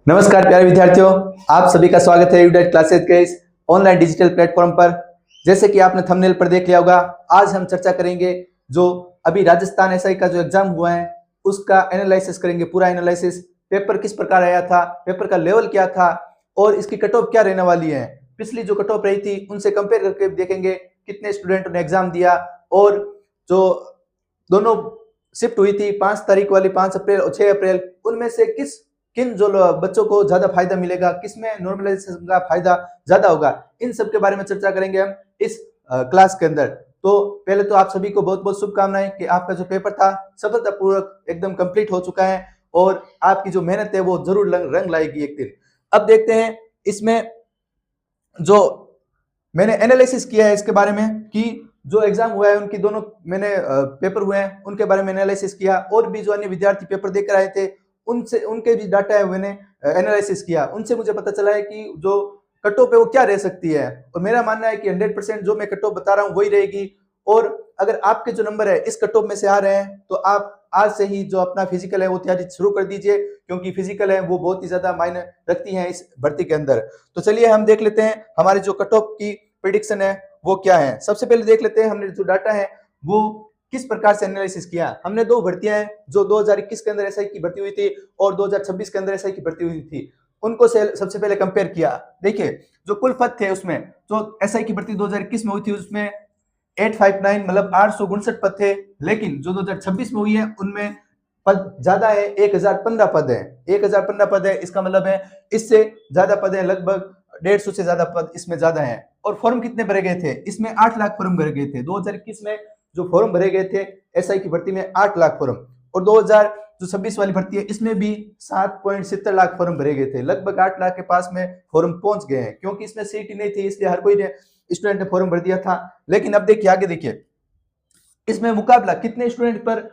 नमस्कार प्यारे विद्यार्थियों, आप सभी का स्वागत है यूडेट क्लासेस के इस ऑनलाइन डिजिटल प्लेटफॉर्म पर। जैसे कि आपने थंबनेल पर देख लिया होगा, आज हम चर्चा करेंगे जो अभी राजस्थान एसआई का जो एग्जाम हुआ है उसका एनालिसिस करेंगे। पूरा एनालिसिस, पेपर किस प्रकार आया था, पेपर का लेवल क्या था और इसकी कट ऑफ क्या रहने वाली है। पिछली जो कट ऑफ रही थी उनसे कंपेयर करके देखेंगे कितने स्टूडेंटों ने एग्जाम दिया और जो दोनों शिफ्ट हुई थी 5 तारीख वाली, 5 अप्रैल और 6 अप्रैल, उनमें से किन जो बच्चों को ज्यादा फायदा मिलेगा, किसमें नॉर्मलाइजेशन का फायदा ज्यादा होगा, इन सब के बारे में चर्चा करेंगे हम इस क्लास के अंदर। तो पहले तो आप सभी को बहुत बहुत शुभकामनाएं कि आपका जो पेपर था सफलतापूर्वक एकदम कंप्लीट हो चुका है और आपकी जो मेहनत है वो जरूर रंग लाएगी एक दिन। अब देखते हैं इसमें जो मैंने एनालिसिस किया है इसके बारे में कि जो एग्जाम हुआ है उनकी दोनों मैंने पेपर हुए हैं उनके बारे में एनालिसिस किया, और भी जो अन्य विद्यार्थी पेपर देकर आए थे उनसे उनके भी डाटा है मैंने एनालिसिस किया। उनसे मुझे पता चला है कि जो कट ऑफ है वो क्या रह सकती है, और मेरा मानना है कि 100% जो मैं कट ऑफ बता रहा हूँ वही रहेगी। और अगर आपके जो नंबर है इस कट ऑफ में से आ रहे हैं तो आप आज से ही जो अपना फिजिकल है वो तैयारी शुरू कर दीजिए, क्योंकि फिजिकल है वो बहुत ही ज्यादा मायने रखती है इस भर्ती के अंदर। तो चलिए हम देख लेते हैं हमारे जो कट ऑफ की प्रिडिक्शन है वो क्या है। सबसे पहले देख लेते हैं हमने जो डाटा है वो किस प्रकार से एनालिसिस किया। हमने दो भर्तियां हैं जो 2021 के अंदर एसआई की भर्ती हुई थी और 2026 के अंदर एसआई की भर्ती हुई थी, उनको सबसे पहले कंपेयर किया। देखिए जो कुल पद थे उसमें जो एसआई की भर्ती 2021 में हुई थी उसमें 859 मतलब 859 पद थे, लेकिन जो 2026 में हुई है उनमें पद ज्यादा है, 1015 पद है। 1015 पद है, इसका मतलब है इससे ज्यादा पद है, लगभग 150 से ज्यादा पद इसमें ज्यादा है। और फॉर्म कितने भरे गए थे, इसमें 8 लाख फॉर्म भरे गए थे। 2021 में जो फॉर्म भरे गए थे एसआई की भर्ती में 8 लाख फॉर्म, और 2026 वाली भर्ती है इसमें भी 7.70 लाख फॉर्म भरे गए थे। लगभग 8 लाख के पास में फॉर्म पहुंच गए हैं, क्योंकि इसमें सीट ही नहीं थी इसलिए हर कोई ने स्टूडेंट ने फॉर्म भर दिया था। लेकिन अब देखिए आगे देखिए इसमें मुकाबला कितने स्टूडेंट पर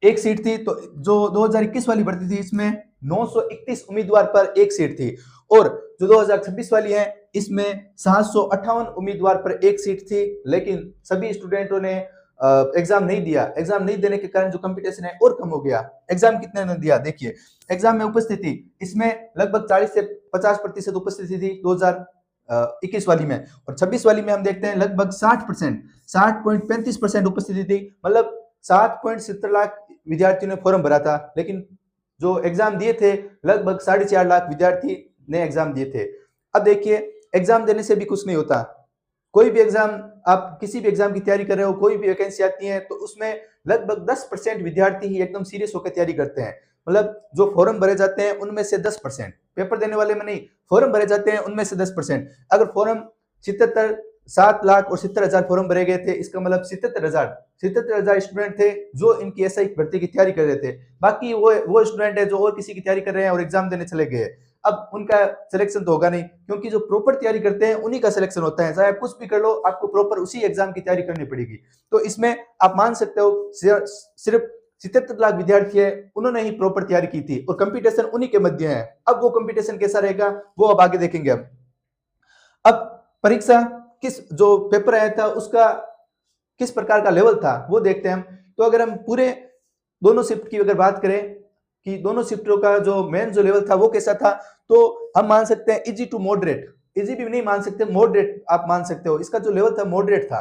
एक सीट थी, तो जो 2021 वाली भर्ती थी इसमें 931 उम्मीदवार पर एक सीट थी, और जो 2026 वाली है इसमें 758 उम्मीदवार पर एक सीट थी। लेकिन सभी स्टूडेंटों ने एग्जाम नहीं दिया। एग्जाम नहीं देने के कारण जो कंपटीशन है और कम हो गया। एग्जाम कितने ने दिया, देखिए एग्जाम में उपस्थिति इसमें लगभग 40 से 50% उपस्थिति थी 2021 वाली में, और 26 वाली में हम देखते हैं लगभग 60%, 60.35% उपस्थिति थी। मतलब 7.70 लाख विद्यार्थियों ने फॉर्म भरा था, लेकिन जो एग्जाम दिए थे लगभग 4.5 लाख विद्यार्थी ने एग्जाम दिए थे। अब देखिए एग्जाम देने से भी कुछ नहीं होता। कोई भी एग्जाम, आप किसी भी एग्जाम की तैयारी कर रहे हो, कोई भी वैकेंसी आती है तो उसमें लगभग 10% विद्यार्थी ही एकदम सीरियस होकर तैयारी करते हैं। मतलब जो फॉर्म भरे जाते हैं उनमें से 10%, पेपर देने वाले में नहीं, फॉर्म भरे जाते हैं उनमें से 10%। अगर फॉर्म 7 लाख और 70,000 फॉर्म भरे गए थे, इसका मतलब 77,000 स्टूडेंट थे जो इनकी एसआई भर्ती की तैयारी कर रहे थे। बाकी वो स्टूडेंट है जो और किसी की तैयारी कर रहे हैं और एग्जाम देने चले गए। अब उनका सिलेक्शन तो होगा नहीं, क्योंकि जो प्रॉपर तैयारी करते हैं उन्हीं का सिलेक्शन होता है। चाहे आप कुछ भी कर लो, आपको प्रॉपर उसी एग्जाम की तैयारी करनी पड़ेगी। तो इसमें आप मान सकते हो सिर्फ 77 लाख विद्यार्थी है, उन्होंने ही प्रॉपर तैयारी की थी, और कंपटीशन उन्हीं के मध्य है। अब वो कंपटीशन कैसा रहेगा वो अब आगे देखेंगे। अब परीक्षा किस जो पेपर आया था उसका किस प्रकार का लेवल था वो देखते हैं हम। तो अगर हम पूरे दोनों शिफ्ट की अगर बात करें कि दोनों शिफ्टों का जो मेन जो लेवल था वो कैसा था, तो हम मान सकते हैं इजी टू मॉडरेट। इजी भी नहीं मान सकते, मॉडरेट आप मान सकते हो। इसका जो लेवल था मॉडरेट था,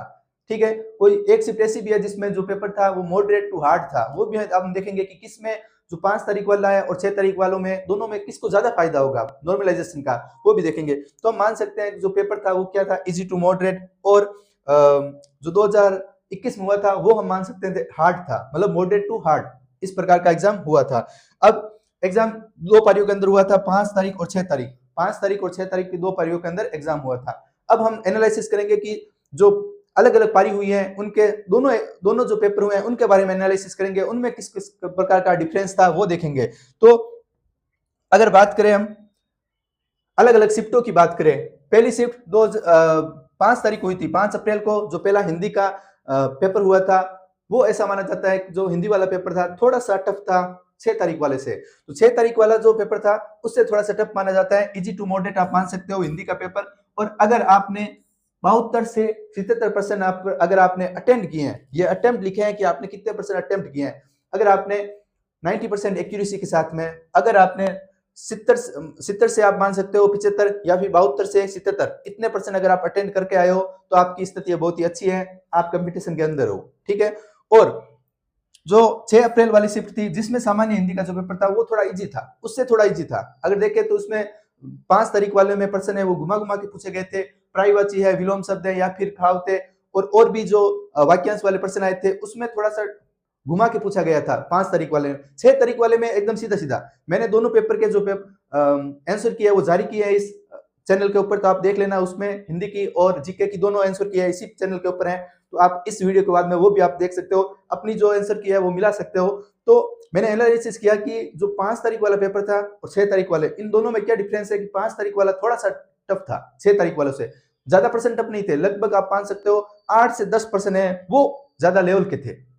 ठीक है। कोई एक शिफ्ट ऐसी भी है जिसमें जो पेपर था वो मॉडरेट टू हार्ड था, वो भी हम देखेंगे कि किसमें जो 5 तारीख वाला है और 6 तारीख वालों में दोनों में किसको ज्यादा फायदा होगा नॉर्मलाइजेशन का, वो भी देखेंगे। तो हम मान सकते हैं जो पेपर था वो क्या था, इजी टू मॉडरेट। और जो 2021 में हुआ था वो हम मान सकते थे हार्ड था, मतलब मॉडरेट टू हार्ड, इस प्रकार का एग्जाम हुआ था। अब एग्जाम 2 पारियों के अंदर हुआ था, 5 तारीख और 6 तारीख। 5 तारीख और 6 तारीख की 2 पारियों के अंदर एग्जाम हुआ था। अब हम एनालिसिस करेंगे कि जो अलग अलग पारी हुई है उनके दोनों जो पेपर हुए हैं उनके बारे में एनालिसिस करेंगे, उनमें किस किस प्रकार का डिफरेंस था वो देखेंगे। तो अगर बात करें हम अलग अलग शिफ्टों की बात करें, पहली शिफ्ट 5 तारीख हुई थी, 5 अप्रैल को जो पहला हिंदी का पेपर हुआ था, वो ऐसा माना जाता है कि जो हिंदी वाला पेपर था थोड़ा सा टफ था 6 तारीख वाले से। तो 6 तारीख वाला जो पेपर था उससे थोड़ा सा टफ माना जाता है, इजी टू मॉडरेट आप मान सकते हो हिंदी का पेपर। और अगर आपने 72 से 77% अगर आपने अटेम्प्ट किए हैं, ये अटेम्प्ट लिखे हैं कि आपने कितने परसेंट अटेम्प्ट किए हैं, अगर आपने 90% एक्यूरेसी के साथ में, अगर आपने 70 से आप मान सकते हो 75 या फिर 72 से 77 इतने % अगर आप अटेंड करके आए हो तो आपकी स्थिति बहुत ही अच्छी है, आप कंपटीशन के अंदर हो, ठीक है। और जो 6 अप्रैल वाली शिफ्ट थी जिसमें सामान्य हिंदी का जो पेपर था वो थोड़ा इजी था, उससे थोड़ा इजी था। अगर देखें तो उसमें 5 तारीख वाले में प्रश्न है वो घुमा-घुमा के पूछे गए थे, पर्यायवाची है, विलोम शब्द है या फिर कहावतें और भी जो वाक्यांश वाले प्रश्न आए थे उसमें थोड़ा-सा घुमा के पूछा गया था 5 तारीख वाले में। 6 तारीख वाले में एकदम सीधा-सीधा। मैंने दोनों पेपर के जो आंसर किए वो जारी किए हैं इस चैनल के ऊपर, तो आप देख लेना, उसमें हिंदी की और जीके की दोनों आंसर किए हैं इसी चैनल के ऊपर हैं। तो आप इस वीडियो के बाद में वो भी आप देख सकते हो, अपनी जो आंसर किया है वो मिला सकते हो। तो मैंने एनालिसिस किया कि जो 5 तारीख वाला पेपर था और 6 तारीख वाले, इन दोनों में क्या डिफरेंस है कि 5 तारीख वाला थोड़ा-सा टफ था 6 तारीख वालों से। ज़्यादा % टफ नहीं थे, लगभग आप मान सकते हो 8 से 10% है वो ज़्यादा लेवल के थे।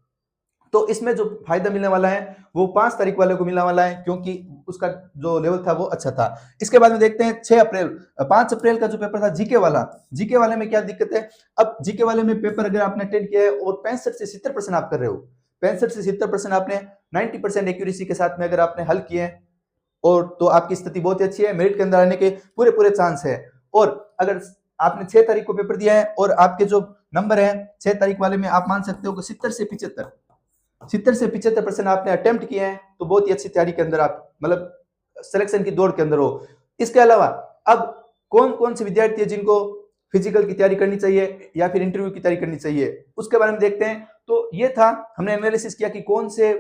तो इसमें जो फायदा मिलने वाला है वो 5 तारीख वाले को मिलने वाला है क्योंकि उसका जो लेवल था वो अच्छा था। इसके बाद में देखते हैं 6 अप्रैल 5 अप्रैल का जो पेपर था जीके वाला, जीके वाले में क्या दिक्कत है। अब जीके वाले में पेपर अगर आपने अटेंड किया है और 65 से 70% आप कर रहे हो, 65 से 70% आपने 90% एक्यूरेसी के साथ में अगर आपने हल किए हैं और तो आपकी स्थिति बहुत ही अच्छी है, मेरिट के अंदर आने के पूरे चांस है। और अगर आपने 6 तारीख को पेपर दिया है और आपके जो नंबर है 6 तारीख वाले में आप मान सकते हो कि 70 से 75% आपने अटेम्प्ट किए हैं, तो बहुत ही अच्छी तैयारी के अंदर आप मतलब सिलेक्शन की दौड़ के अंदर हो। इसके अलावा अब कौन-कौन से विद्यार्थी है जिनको फिजिकल की तैयारी करनी चाहिए या फिर इंटरव्यू की तैयारी करनी चाहिए, उसके बारे में देखते हैं। तो ये था, हमने एनालिसिस किया कि कौन से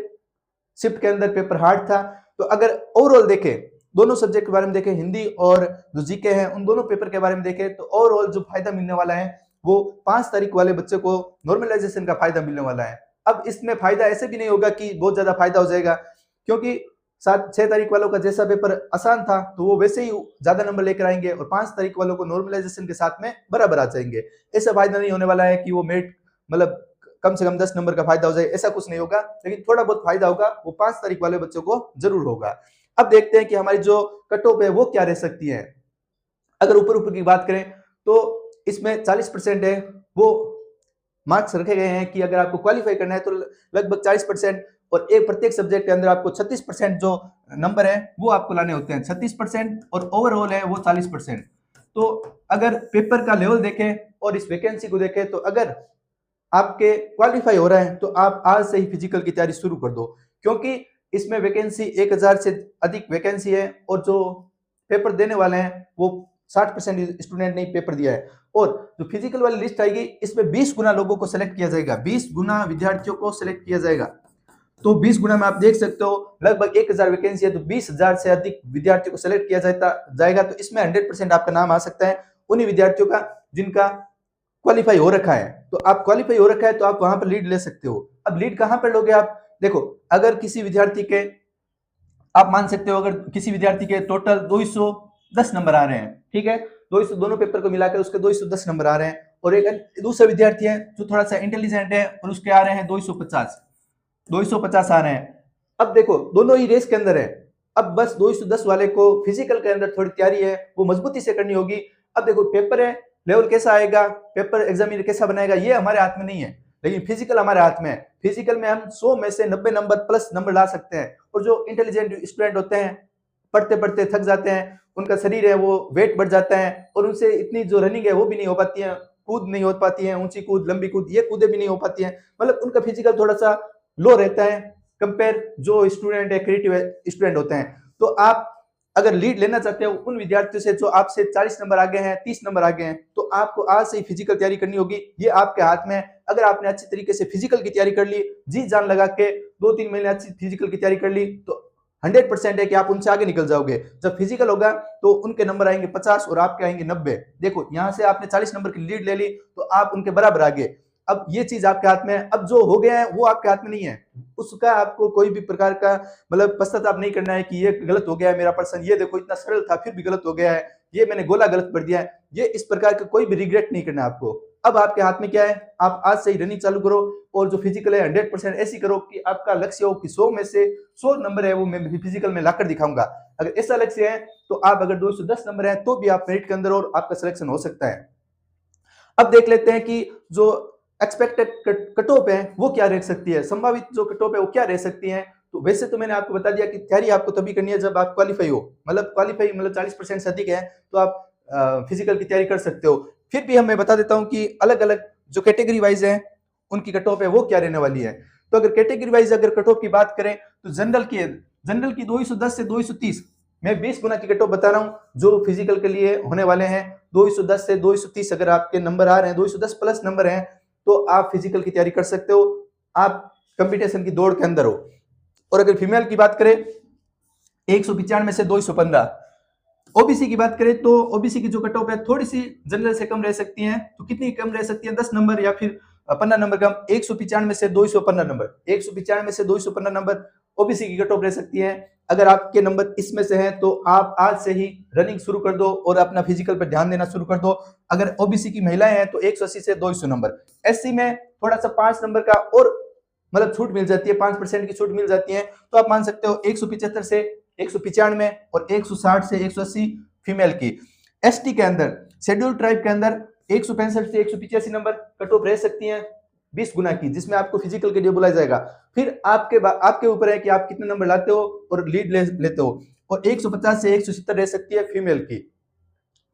शिफ्ट के अंदर पेपर हार्ड था। तो अगर ओवरऑल देखें, दोनों सब्जेक्ट के बारे में देखें, हिंदी और जो जीके है उन दोनों पेपर के बारे में देखें, तो ओवरऑल जो फायदा मिलने वाला है वो 5 तारीख वाले बच्चे को नॉर्मलाइजेशन का फायदा मिलने वाला है। अब इसमें फायदा ऐसे भी नहीं होगा कि बहुत ज्यादा फायदा हो जाएगा, क्योंकि 6 तारीख वालों का जैसा पेपर आसान था तो वो वैसे ही ज्यादा नंबर लेकर आएंगे और 5 तारीख वालों को नॉर्मलाइजेशन के साथ में बराबर आ जाएंगे। ऐसा फायदा नहीं होने वाला है कि वो मेरिट मतलब कम से कम 10 नंबर का फायदा हो जाए, ऐसा कुछ नहीं होगा, लेकिन थोड़ा बहुत फायदा होगा वो 5 तारीख वाले बच्चों को जरूर होगा। अब देखते हैं कि हमारी जो कट ऑफ है वो क्या रह सकती है। अगर ऊपर की बात करें तो इसमें 40% है वो मार्क्स रखे गए हैं कि अगर आपको क्वालिफाई करना है तो लगभग 40% और एक प्रत्येक सब्जेक्ट के अंदर आपको 36% जो नंबर है वो आपको लाने होते हैं, 36% और ओवरऑल है वो 40%। तो अगर पेपर का लेवल देखें और इस वैकेंसी को देखें तो अगर आपके क्वालिफाई हो रहा है तो आप आज से ही फिजिकल की तैयारी शुरू कर दो, क्योंकि इसमें वैकेंसी 1000 से अधिक वैकेंसी है और जो पेपर देने वाले हैं वो 60% स्टूडेंट ने पेपर दिया है। और जो फिजिकल वाली लिस्ट आएगी इसमें 20 गुना लोगों को सिलेक्ट किया जाएगा, 20 गुना विद्यार्थियों को सिलेक्ट किया जाएगा। तो 20 गुना में आप देख सकते हो लगभग 1000 वैकेंसी है तो 20,000 से अधिक विद्यार्थियों को सिलेक्ट किया जाएगा। तो इसमें 100% आपका नाम आ सकता है उन्हीं विद्यार्थियों का जिनका क्वालिफाई हो रखा है। तो आप क्वालिफाई हो रखा है तो आप वहां पर लीड ले सकते हो। अब लीड कहां पर लोगे आप, देखो अगर किसी विद्यार्थी के आप मान सकते हो अगर किसी विद्यार्थी के टोटल 210 नंबर आ रहे हैं, ठीक है, 200 दोनों पेपर को मिलाकर उसके 210 नंबर आ रहे हैं और एक दूसरा विद्यार्थी है जो थोड़ा सा इंटेलिजेंट है और उसके आ रहे हैं 250 आ रहे हैं। अब देखो दोनों ही रेस के अंदर है, अब बस 210 वाले को फिजिकल के अंदर थोड़ी तैयारी है वो मजबूती से करनी होगी। अब देखो पेपर है, लेवल कैसा आएगा, पेपर एग्जामिनर कैसा बनाएगा ये हमारे हाथ में नहीं है, लेकिन फिजिकल हमारे हाथ में है। फिजिकल में हम 100 में से 90 नंबर प्लस नंबर ला सकते हैं। और जो इंटेलिजेंट स्टूडेंट होते हैं पढ़ते पढ़ते थक जाते हैं, उनका शरीर है वो वेट बढ़ जाता है और उनसे इतनी जो रनिंग है वो भी नहीं हो पाती है, कूद नहीं हो पाती है, ऊंची कूद लंबी कूद ये कूदे भी नहीं हो पाती है, मतलब उनका फिजिकल थोड़ा सा लो रहता है कंपेयर जो स्टूडेंट है क्रिएटिव स्टूडेंट होते हैं। तो आप अगर लीड लेना चाहते हो उन विद्यार्थियों से जो आपसे 40 नंबर आगे हैं, 30 नंबर आगे हैं, तो आपको आज से ही फिजिकल तैयारी करनी होगी, ये आपके हाथ में है। अगर आपने अच्छी तरीके से फिजिकल की तैयारी कर ली, जी जान लगा के 2-3 महीने अच्छी फिजिकल की तैयारी कर ली तो 100% है कि आप उनसे आगे निकल जाओगे। जब फिजिकल होगा तो उनके नंबर आएंगे 50 और आपके आएंगे 90। देखो यहाँ से आपने 40 नंबर की लीड ले ली तो आप उनके बराबर आगे। अब ये चीज आपके हाथ में है, अब जो हो गया है वो आपके हाथ में नहीं है, उसका आपको कोई भी प्रकार का मतलब पश्चाताप नहीं करना है कि ये गलत हो गया है मेरा प्रश्न, ये देखो इतना सरल था फिर भी गलत हो गया है, ये मैंने गोला गलत पढ़ दिया है, ये इस प्रकार का कोई भी रिग्रेट नहीं करना है आपको। अब आपके हाथ में क्या है, आप आज से ही रनिंग चालू करो और जो फिजिकल है 100% ऐसी करो कि आपका लक्ष्य हो कि 100 में से 100 नंबर है वो मैं फिजिकल में लाकर दिखाऊंगा। अगर ऐसा लक्ष्य है तो आप अगर 210 नंबर है तो भी आप मेरिट के अंदर और आपका सिलेक्शन हो सकता है। अब देख लेते हैं कि जो एक्सपेक्टेड कट ऑफ है वो क्या रह सकती है, संभावित जो कट ऑफ है वो क्या रह सकती है। तो वैसे तो मैंने आपको बता दिया कि तैयारी आपको तभी करनी है जब आप क्वालिफाई हो, मतलब क्वालिफाई मतलब 40% से अधिक है तो आप फिजिकल की तैयारी कर सकते हो। फिर भी मैं बता देता हूँ कि अलग अलग जो कैटेगरी वाइज है उनकी कट ऑफ है वो क्या रहने वाली है। तो अगर कैटेगरी वाइज अगर कट ऑफ की बात करें तो जनरल की 210 से 230, मैं 20 गुना की कट ऑफ बता रहा हूं जो फिजिकल के लिए होने वाले हैं। 210 से 230 अगर आपके नंबर आ रहे हैं, 210 प्लस नंबर हैं, तो आप फिजिकल की तैयारी कर सकते हो, आप कंपटीशन की दौड़ के अंदर हो। और अगर फीमेल की बात करें 195 से 215। ओबीसी की बात करें तो ओबीसी की जो कट ऑफ है थोड़ी सी जनरल से कम रह सकती है। तो कितनी कम रह सकती है? 10 नंबर या फिर 15 नंबर कम। 195 से 215 नंबर, 195 से 215 नंबर ओबीसी की कट ऑफ रह सकती है। अगर आपके नंबर इसमें से हैं तो आप आज से ही रनिंग शुरू कर दो और अपना फिजिकल पर ध्यान देना शुरू कर दो। अगर ओबीसी की महिलाएं हैं तो 180 से 200 नंबर। एससी में थोड़ा सा 5 नंबर का और मतलब छूट मिल जाती है, 5% की छूट मिल जाती है। तो आप मान सकते हो 175 से 195 और 160 से 180 फीमेल की। एसटी के अंदर, शेड्यूल ट्राइब के अंदर 165 से 185 नंबर कट ऑफ रह सकती हैं 20 गुना की, जिसमें आपको फिजिकल के लिए बुलाया जाएगा। फिर आपके ऊपर है कि आप कितने नंबर लाते हो और लीड लेते हो। और 150 से 170 रह सकती है फीमेल की।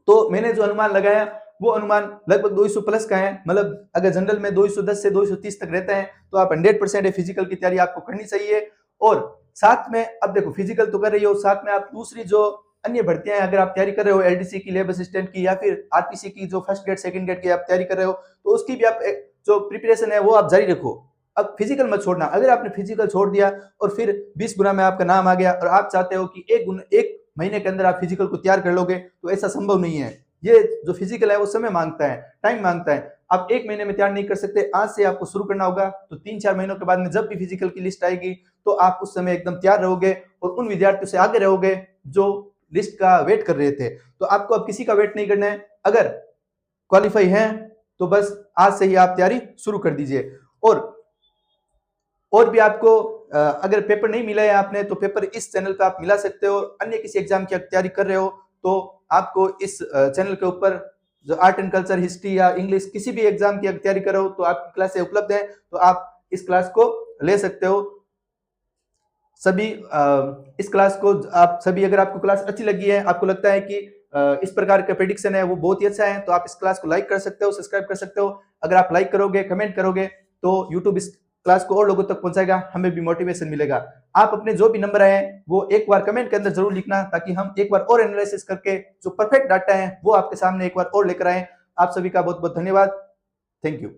तो मैंने जो अनुमान लगाया वो अनुमान लगभग 200 प्लस का है। मतलब अगर जनरल में 210 से 230 तक रहता है तो आप 100% फिजिकल की तैयारी आपको करनी चाहिए। और साथ में अब देखो फिजिकल तो कर रही हो, साथ में आप दूसरी जो अन्य भर्तियां अगर आप तैयारी कर रहे हो, एलडीसी की, लैब असिस्टेंट की, या फिर आरपीसी की जो फर्स्ट ग्रेड सेकंड ग्रेड की आप तैयारी कर रहे हो, तो उसकी भी आप जो प्रिपरेशन है वो आप जारी रखो। अब फिजिकल मत छोड़ना। अगर आपने फिजिकल छोड़ दिया और फिर 20 गुना में आपका नाम आ गया और आप चाहते हो कि एक महीने के अंदर आप फिजिकल को तैयार कर लोगे, तो ऐसा संभव नहीं है। ये जो फिजिकल है वो समय मांगता है, टाइम मांगता है। आप एक महीने में तैयार नहीं कर सकते। आज से आपको शुरू करना होगा। तो 3-4 महीनों के बाद में जब भी फिजिकल की लिस्ट आएगी तो आप उस समय एकदम तैयार रहोगे और उन विद्यार्थियों से आगे रहोगे जो लिस्ट का वेट कर रहे थे। तो आपको अब किसी का वेट नहीं करना है। अगर क्वालिफाई है तो बस आज से ही आप तैयारी शुरू कर दीजिए। और भी आपको अगर पेपर नहीं मिला है आपने तो पेपर इस चैनल पे आप मिला सकते हो। अन्य किसी एग्जाम की तैयारी कर रहे हो तो आपको इस चैनल के ऊपर जो आर्ट एंड कल्चर, हिस्ट्री या इंग्लिश किसी भी एग्जाम की तैयारी कर रहे हो तो आपकी क्लासें उपलब्ध है, तो आप इस क्लास को ले सकते हो। सभी इस क्लास को आप सभी, अगर आपको क्लास अच्छी लगी है, आपको लगता है कि इस प्रकार का प्रेडिक्शन है वो बहुत ही अच्छा है, तो आप इस क्लास को लाइक कर सकते हो, सब्सक्राइब कर सकते हो। अगर आप लाइक करोगे, कमेंट करोगे तो यूट्यूब इस क्लास को और लोगों तक पहुंचाएगा, हमें भी मोटिवेशन मिलेगा। आप अपने जो भी नंबर आए वो एक बार कमेंट के अंदर जरूर लिखना, ताकि हम एक बार और एनालिसिस करके जो परफेक्ट डाटा है वो आपके सामने एक बार और लेकर आए। आप सभी का बहुत बहुत धन्यवाद। Thank you.